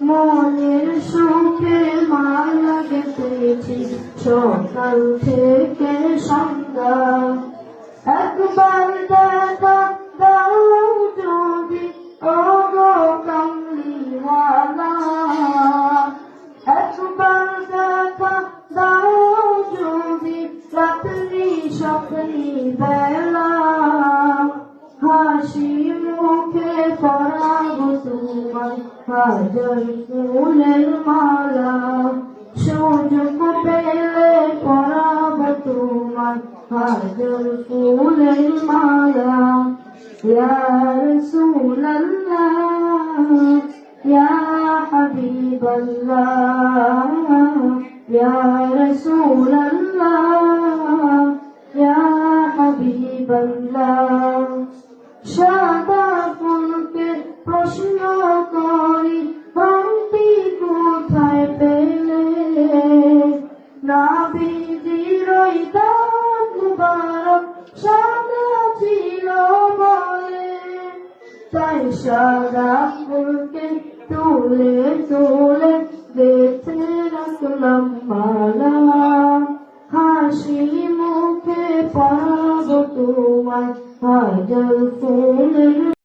মনের সুখে মালা গেঁথেছি সকাল থেকে সন্ধ্যা। একবার দেখা দাও যদি ও গো কামলিওয়ালা, একবার দেখা দাও যদি রাত্রি স্বপ্নি বেলা। হাসি মুখে পরাবো তোমায় হাজার ফুলের মালা, সুযোগ পেলে পরাবো তোমায় হাজার ফুলের মালা। ইয়া রাসূলাল্লাহ ইয়া হাবিবাল্লাহ, ইয়া রাসূলাল্লাহ ইয়া হাবিবাল্লাহ। সাদা ফুলকে প্রশ্ন করি ভাঙতি কোথায় পেলে, নবীজির ওই দাঁত মুবারক সাদা ছিল বলে, তাই সাদা ফুলকে তুলে তুলে গেঁথে রাখলাম মালা। হাসি মুখে পরাবো তোমায় হাজার ফুলের